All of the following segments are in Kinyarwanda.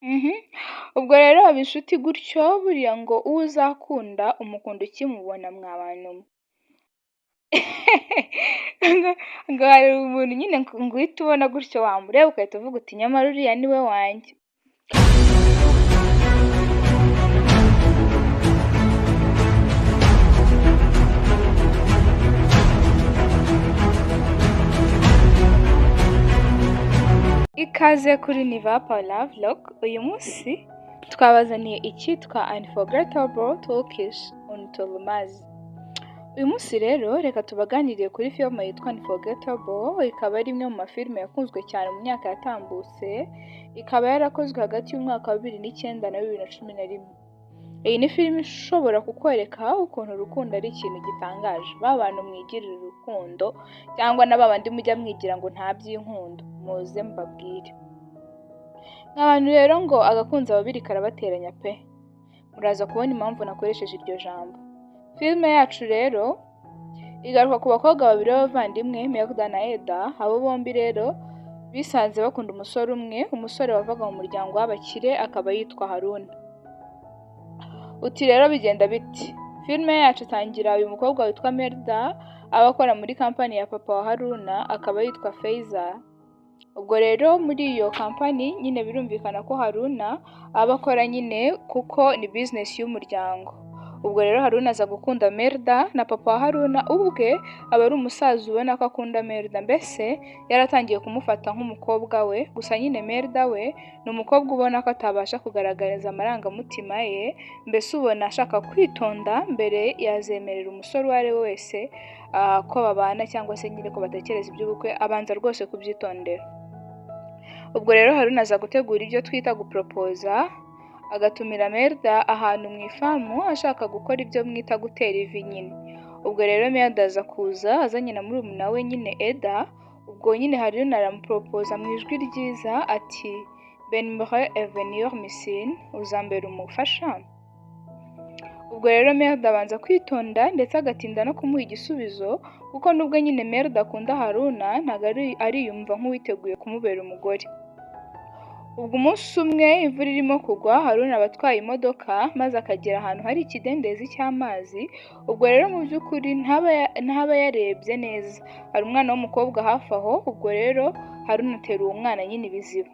Mhm. Ubwo rero haba inshuti gutyo buriya ngo uwo uzakunda umukunda ukimubona mwa bantu mwe. Ngo ngo hari umuntu nyine ngo uhita ubona gutyo wamureba ugahita uvuga uti nyamara uriya ni we wanjye. Ikaze kuri Nivapa Love Log, uyu munsi twabazaniye icyitwa Unforgettable Turkish on Tolmaz. Uyu munsi rero reka tubaganiriye kuri filime yitwa Unforgettable, ikaba ari imwe mu mafilime yakunzwe cyane mu myaka yatambutse, ikaba yarakozwe hagati y'umwaka wa 2009 na 2011. Iyi ni filime ishobora kukwereka ukuntu urukundo ari ikintu gitangaje, ba bantu mwigirira urukundo cyangwa na babandi mujya mwigira ngo nta by'inkundo, muze mbabwire. Nk'abantu rero ngo agakunze ababiri karabateranya pe, muraza kubona impamvu nakoresheje iryo jambo. Filime yacu rero igaruka ku bakobwa babiri b'abavandimwe Melda na Eda. Abo bombi rero bisanze bakunda umusore umwe, umusore wavaga mu muryango w'abakire akaba yitwa Haruna. Uti rero bigenda biti? Filime yacu itangira uyu mukobwa witwa Melda aba akora muri kampani ya papa wa Haruna akaba yitwa Feiza. Ubwo rero muri iyo kampani nyine birumvikana ko Haruna aba akora nyine kuko ni business y'umuryango. Ubwo rero Haruna aza gukunda Melda na papa wa Haruna ubwe aba ari umusaza ubona ko akunda Melda, mbese yaratangiye kumufata nk'umukobwa we. Gusa nyine Melda we ni umukobwa ubona ko atabasha kugaragariza amarangamutima ye, mbese ubona ashaka kwitonda mbere yazemerera umusore uwo ari we wese ko babana cyangwa se nyine ko batekereza iby'ubukwe, abanza rwose kubyitondera. Ubwo rero Haruna aza gutegura ibyo twita gupropoza, agatumira Melda ahantu mu ifamu ashaka gukora ibyo mwita gutera ivi nyine. Ubwo rero Melda aza kuza azanye na murumuna we nyine Eda. Ubwo nyine Haruna aramupropoza mu ijwi ryiza ati benimere evenir misin, uzambera umufasha. Ubwo rero Melda abanza kwitonda ndetse agatinda no kumuha igisubizo, kuko nubwo nyine Melda akunda Haruna ntago ariyumva nk'uwiteguye kumubera umugore. Ubwo umunsi umwe imvura irimo kugwa, Haruna aba atwaye imodoka maze akagera ahantu hari ikidendezi cy'amazi. Ubwo rero mu by'ukuri ntaba yarebye neza, hari umwana w'umukobwa hafi aho. Ubwo rero Haruna atera uwo mwana nyine ibiziba.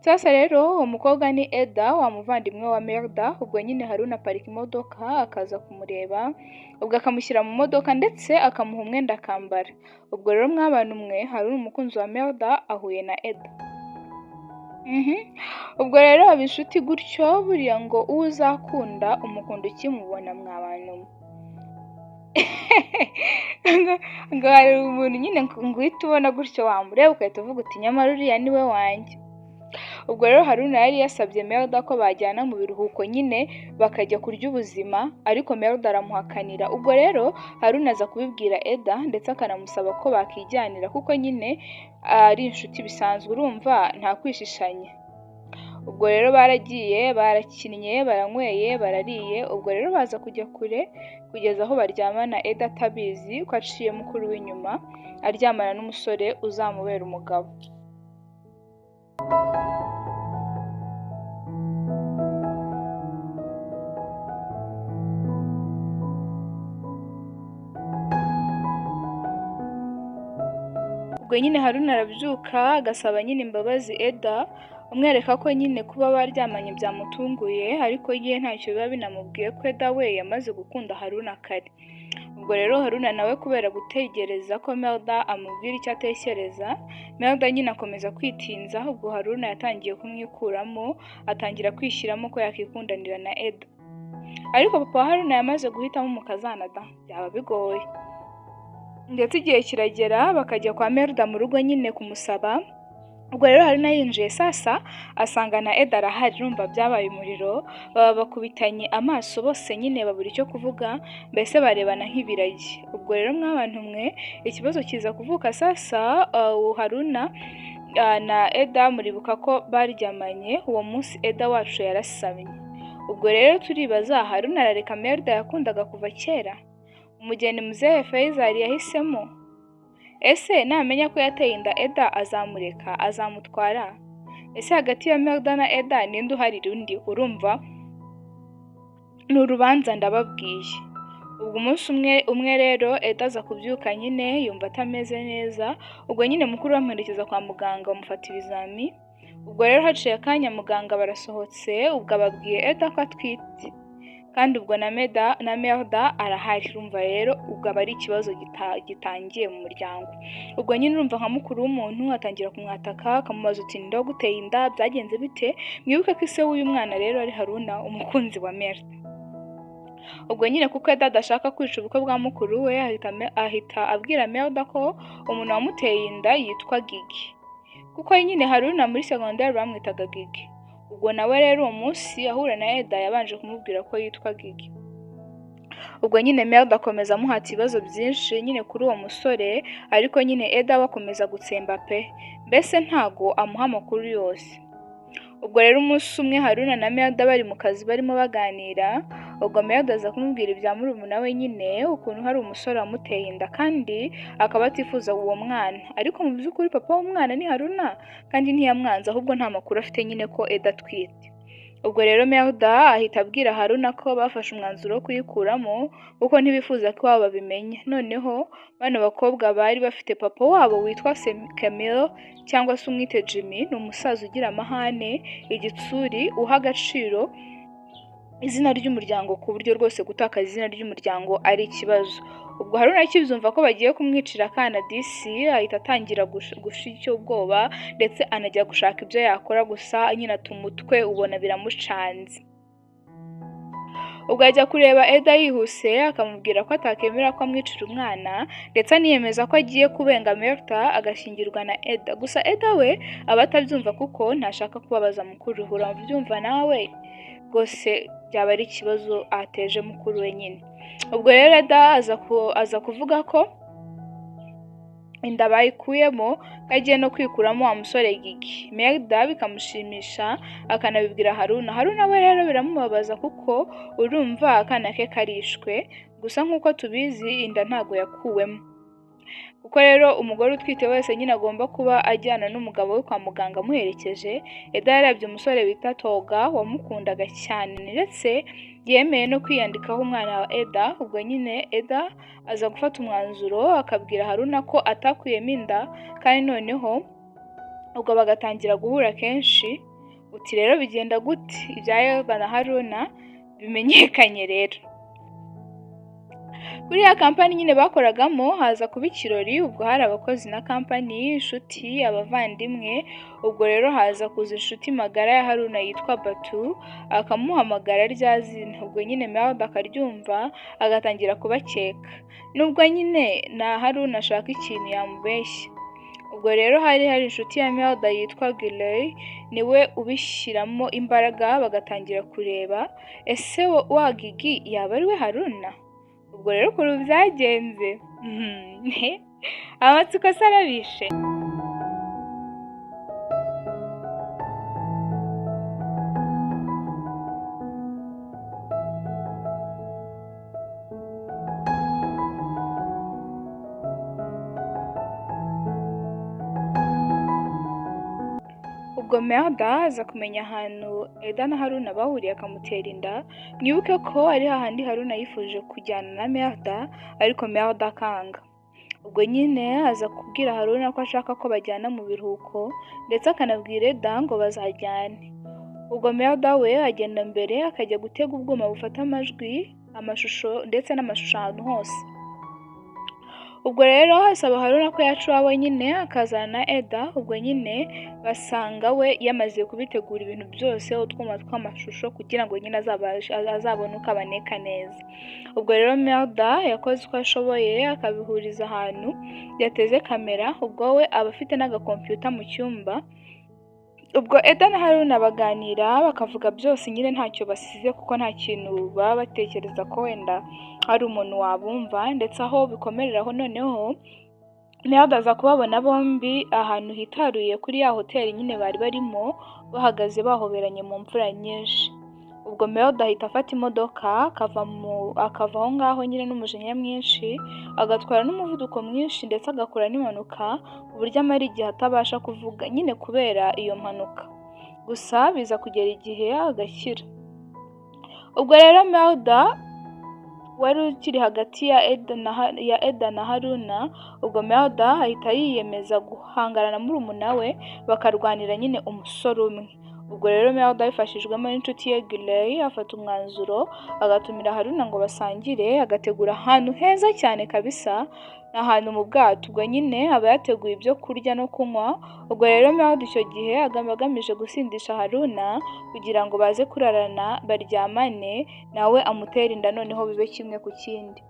Sasa rero uwo mukobwa ni Eda, wa muvandimwe wa Melda. Ubwo nyine Haruna aparika imodoka akaza kumureba, ubwo akamushyira mu modoka ndetse akamuha umwenda akambara. Ubwo rero mwabana umwe Haruna umukunzi wa Melda ahuye na Eda. Ubwo rero haba inshuti gutyo buriya ngo uwo uzakunda umukunda ukimubona mwa bantu mwe. Ngo hari umuntu nyine ngo uhita ubona gutyo wamureba ugahita uvuga uti nyamara uriya ni we wanjye. Ubwo rero Haruna yari yasabye Melda ko bajyana mu biruhuko nyine bakajya kurya ubuzima, ariko Melda aramuhakanira. Ubwo rero Haruna aza kubibwira Eda ndetse akanamusaba ko bakijyanira kuko nyine ari inshuti bisanzwe, urumva nta kwishishanya. Ubwo rero baragiye, barakinnye, baranyweye, barariye. Ubwo rero baza kujya kure kugeza aho baryamana, Eda atabizi ko aciye mukuru w'inyuma aryamana n'umusore uzamubera umugabo. Ubwo nyine Haruna arabyuka agasaba nyine imbabazi Eda, umwereka ko nyine kuba baryamanye byamutunguye, ariko ye ntacyo biba binamubwiye ko Eda we yamaze gukunda Haruna kare. Ubwo rero Haruna nawe kubera gutegereza ko Melda amubwira icyo atekereza, Melda nyine akomeza kwitinza. Ubwo Haruna yatangiye kumwikuramo, atangira kwishyiramo ko yakikundanira na Eda. Ariko papa wa Haruna yamaze guhitamo umukazana da, byaba bigoye. Ndetse igihe kiragera bakajya kwa Melda mu rugo nyine kumusaba. Ubwo rero Haruna yinjiye sasa asanga na Eda arahari, urumva byabaye umuriro. Baba bakubitanye amaso bose nyine babura icyo kuvuga, mbese barebana nk'ibiragi. Ubwo rero mw'abantu mwe ikibazo kiza kuvuka sasa. Haruna na Eda muribuka ko baryamanye uwo munsi Eda wacu yarasamye. Ubwo rero turibaza Haruna arareka Melda yakundaga kuva kera? Umugeni muzehe Feiza yahisemo? Ese namenya ko yateye inda Eda azamureka, azamutwara? ese hagati ya Melda na Eda ninde uharira undi? Urumva ni urubanza ndababwiye. Ubwo umunsi umwe rero Eda aza kubyuka nyine yumva atameze neza, ubwo nyine mukuru bamuherekeza kwa muganga bamufata ibizami. Ubwo rero haciye akanya muganga barasohotse, ubwo ababwiye Eda ko atwite kandi ubwo na Melda arahari. Urumva rero ubwo aba ari ikibazo gitangiye mu muryango. Ubwo nyine urumva nka mukuru w'umuntu atangira kumwataka akamubaza uti ninde waguteye inda, byagenze bite? Mwibuke ko ise w'uyu mwana rero ari Haruna, umukunzi wa Melda. Ubwo nyine kuko Eda adashaka kwica ubukwe bwa mukuru we, ahita abwira Melda ko umuntu wamuteye inda yitwa Gigi, kuko nyine Haruna muri secondaire bamwitaga Gigi. Ubwo nawe rero uwo munsi ahura na Eda yabanje kumubwira ko yitwa Gigi. Ubwo nyine Melda akomeza amuhata ibibazo byinshi nyine kuri uwo musore, ariko nyine Eda bakomeza gutsemba pe, mbese ntago amuha amakuru yose. Ubwo rero umunsi umwe Haruna na Melda bari mu kazi barimo baganira, ubwo Melda aza kumubwira ibya murumuna we nyine ukuntu hari umusore wamuteye inda kandi akaba atifuza uwo mwana, ariko mu by'ukuri papa w'umwana ni Haruna kandi ntiyamwanze, ahubwo nta makuru afite nyine ko Eda atwite. Ubwo rero Melda ahita abwira Haruna ko bafashe umwanzuro wo kuyikuramo kuko ntibifuza ko iwabo babimenya. Noneho bano bakobwa bari bafite papa wabo witwa Camille cyangwa se umwite Jimmy, ni umusaza ugira amahane, igitsuri, uha agaciro izina ry'umuryango ku buryo rwose gutakaza izina ry'umuryango ari ikibazo. Ubwo Haruna akibyumva ko bagiye kumwicira akana disi, ahita atangira gushira ubwoba ndetse anajya gushaka ibyo yakora, gusa nyine umutwe ubona biramucanze. Ubwo ajya kureba Eda yihuse akamubwira ko atakemera ko amwicira umwana, ndetse aniyemeza ko agiye kubenga Melda agashyingirwa na Eda. Gusa Eda we aba atabyumva kuko ntashaka kubabaza mukuru. Urabyumva nawe rwose byaba ari ikibazo ateje mukuru we nyine. Ubwo rero Eda aza kuvuga ko inda bayikuyemo agiye no kwikuramo wa musore Gigi. Melda bikamushimisha akanabibwira Haruna. Haruna we rero biramubabaza kuko urumva akana ke karishwe, gusa nk'uko tubizi inda ntago yakuwemo. Kuko rero umugore utwite wese nyine agomba kuba ajyana n'umugabo we kwa muganga amuherekeje. Eda yarebye umusore bita Toga wamukundaga cyane ndetse yemeye no kwiyandikaho umwana wa Eda. Ubwo nyine Eda aza gufata umwanzuro akabwira Haruna ko atakuyemo inda kandi noneho ubwo bagatangira guhura kenshi. Uti rero bigenda gute ibya Eda na Haruna bimenyekanye rero. Kuri ya kampani nyine bakoragamo haza kuba ikirori, ubwo hari abakozi na kampani, inshuti, abavandimwe. Ubwo rero haza kuza inshuti magara ya Haruna yitwa Batu, akamuhamagara rya zina. Ubwo nyine Melda akaryumva agatangira kubakeka, nubwo nyine na Haruna ashaka ikintu yamubeshya. Ubwo rero hari inshuti ya Melda yitwa Giley, niwe ubishyiramo imbaraga bagatangira kureba ese wa Gigi yaba ari we Haruna. Ubwo rero ukuntu byagenze amatsiko asa arabishe. Ubwo Melda aza kumenya ahantu Eda na Haruna bahuriye akamutera inda. Mwibuke ko ari hahandi Haruna yifuje kujyana na Melda ariko Melda akanga. Ubwo nyine aza kubwira Haruna ko ashaka ko bajyana mu biruhuko ndetse akanabwira Eda ngo bazajyane. Ubwo Melda we agenda mbere akajya gutega ubwuma bufata amajwi, amashusho ndetse n'amashusho ahantu hose. Ubwo rero asaba Haruna ko yaca iwabo nyine akazana na Eda. Ubwo nyine basanga we yamaze kubitegura ibintu byose, utwuma tw'amashusho kugira ngo nyine azabone uko abaneka neza. Ubwo rero Melda yakoze uko ashoboye akabihuriza ahantu yateze kamera. Ubwo we aba afite n'agakompiyuta mu cyumba. Ubwo Eda na Haruna baganira bakavuga byose nyine ntacyo basize kuko nta kintu baba batekereza ko wenda hari umuntu wabumva. Ndetse aho bikomereraho noneho Melda aza kubabona bombi ahantu hitaruye kuri ya hoteli nyine bari barimo, bahagaze bahoberanye mu mvura nyinshi. Ubwo Melda ahita afata imodoka akava aho ngaho nyine n'umujinya mwinshi, agatwara n'umuvuduko mwinshi ndetse agakora n'impanuka uburyo amara igihe atabasha kuvuga nyine kubera iyo mpanuka. gusa biza kugera igihe agakira. Ubwo rero Melda wari ukiri hagati ya Eda na Haruna, ubwo Melda ahita yiyemeza guhangana na murumuna we bakarwanira nyine umusore umwe. Ubwo rero Melda yifashijwemo n'inshuti ye Giley afata umwanzuro agatumira Haruna ngo basangire, agategura ahantu heza cyane kabisa, n'ahantu mu bwato. Ubwo nyine aba yateguye ibyo kurya no kunywa. Ubwo rero Melda icyo gihe agamije gusindisha Haruna kugira ngo baze kurarana baryamane, nawe amutera inda noneho bibe kimwe ku kindi.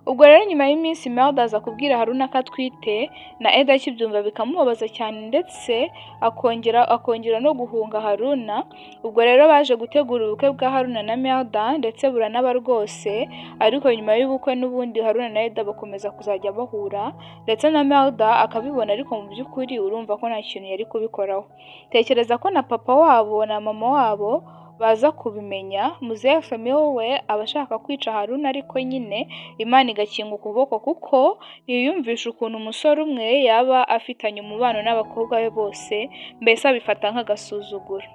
Ubwo rero nyuma y'iminsi Melda aza kubwira Haruna ko atwite, na Eda akibyumva bikamubabaza cyane ndetse akongera no guhunga Haruna. Ubwo rero baje gutegura ubukwe bwa Haruna na Melda ndetse buranaba rwose, ariko nyuma y'ubukwe n'ubundi Haruna na Eda bakomeza kuzajya bahura, ndetse na Melda akabibona, ariko mu by'ukuri urumva ko nta kintu yari kubikoraho. Tekereza ko na papa wabo na mama wabo baza kubimenya, Muzehe Famille we aba ashaka kwica Haruna, ariko nyine Imana igakinga ukuboko kuko ntiyiyumvisha ukuntu umusore umwe yaba afitanye umubano n'abakobwa be bose, mbese abifata nk'agasuzuguro.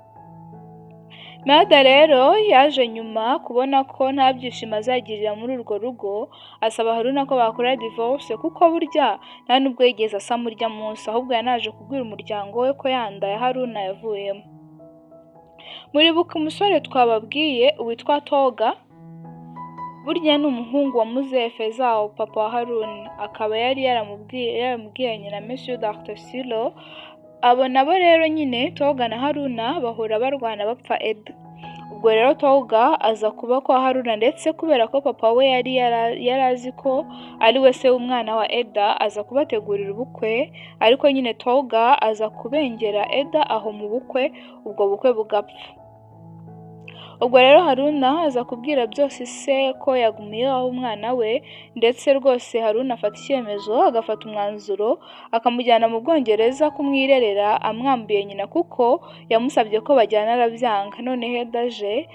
Melda rero yaje nyuma kubona ko nta byishimo azagirira muri urwo rugo, asaba Haruna ko bakora divorce kuko burya nta nubwo yigeze asama urya munsi, ahubwo yanaje kubwira umuryango we ko yanda ya Haruna yavuyemo. Muribuka umusore twababwiye witwa Toga? Burya ni umuhungu wa Muzehe Fezao, papa wa Haruna, akaba yari yaramubwiranye na Monsieur Dr. Silo. Abo nabo rero nyine Toga na Haruna bahora barwana bapfa Eda. Ubwo rero Toga aza kuba kwa Haruna, ndetse kubera ko papa we yari azi ko ari we se w'umwana wa Eda, aza kubategurira ubukwe, ariko nyine Toga aza kubengera Eda aho mu bukwe, ubwo bukwe bugapfa. Ubwo rero Haruna aza kubwira byose se ko yagumiye aho umwana we, ndetse rwose Haruna afata icyemezo, agafata umwanzuro akamujyana mu Bwongereza kumwirerera, amwambuye nyina kuko yamusabye ko bajyana arabyanga. Noneho Eda aje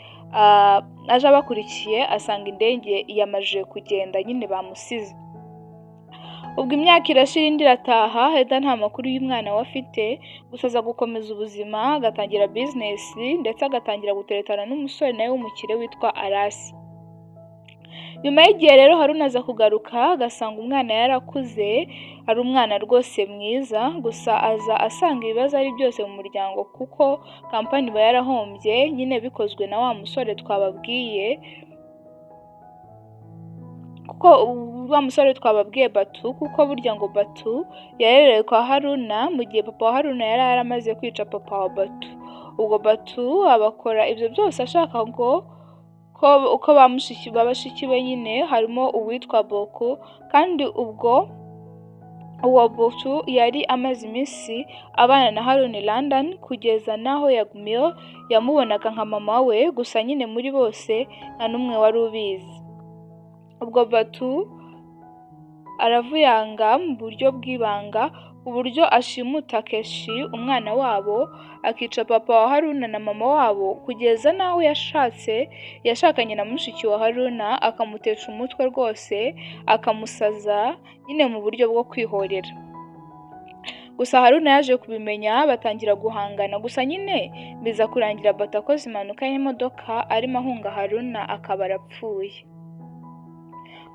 abakurikiye asanga indege yamaze kugenda, nyine bamusize. Ubwo imyaka irashira indi irataha, Eda nta makuru y'umwana we afite, gusa aza gukomeza ubuzima, agatangira business, ndetse agatangira guteretana n'umusore nawe w'umukire witwa Arasi. Nyuma y'igihe rero Haruna aza kugaruka agasanga umwana yarakuze, ari umwana rwose mwiza, gusa aza asanga ibibazo ari byose mu muryango kuko kampani iba yarahombye, nyine bikozwe na wa musore twababwiye, Batu, kuko burya ngo Batu yarerewe kwa Haruna mu gihe papa wa Haruna yari yaramaze kwica papa wa Batu. Ubwo Batu abakora ibyo byose ashaka ngo uko bashiki be nyine harimo uwitwa Boku, kandi ubwo uwo Boku yari amaze iminsi abana na Haruna i London, kugeza naho yagumiyo yamubonaga nka mama we, gusa nyine muri bose nta n'umwe wari ubizi. Ubwo Batu aravuyanga mu buryo bw'ibanga, uburyo ashimuta Keshi umwana wabo, akica papa wa Haruna na mama wabo, kugeza naho yashakanye na mushiki wa Haruna, akamutesha umutwe rwose, akamusaza, nyine mu buryo bwo kwihorera. Gusa Haruna yaje kubimenya, batangira guhangana, gusa nyine biza kurangira Batu akoze impanuka y'imodoka arimo ahunga Haruna, akaba arapfuye.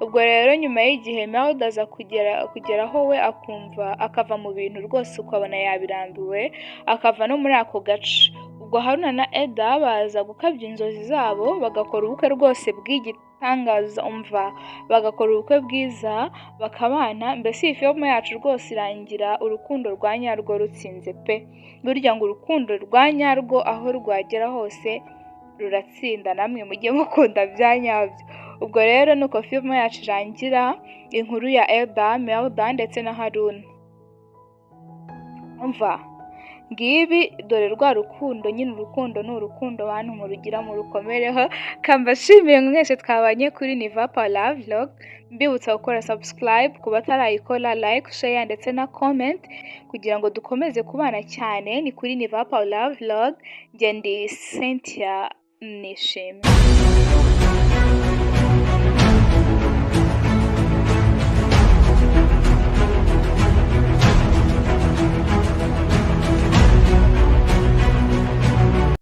Ubwo rero nyuma y'igihe Melda aza kugeraho we akumva akava mu bintu rwose, ukabona yabirambiwe, akava no muri ako gace. Ubwo Haruna na Eda baza gukabya inzozi zabo, bagakora ubukwe rwose bw'igitangaza, bagakora ubukwe bwiza, bakabana. Mbese iyi filime yacu rwose irangira urukundo rwa nyarwo rutsinze pe. Burya ngo urukundo rwa nyarwo aho rwagera hose ruratsinda, namwe mujye mukunda bya nyabyo. Ubwo rero nuko filime yacu irangira, inkuru ya Eda, Melda ndetse na Haruna. Ngibi dore rwa rukundo, nyine urukundo ni urukundo, bantu murugira murukomereho. Kambashimiye mwese twabanye kuri Niva Paula Vlog, mbibutsa gukora subscribe ku batarayikora, like, share ndetse na comment, kugira ngo dukomeze kubana cyane. Ni kuri Niva Paula Vlog, njye ndi Cynthia Nishimye.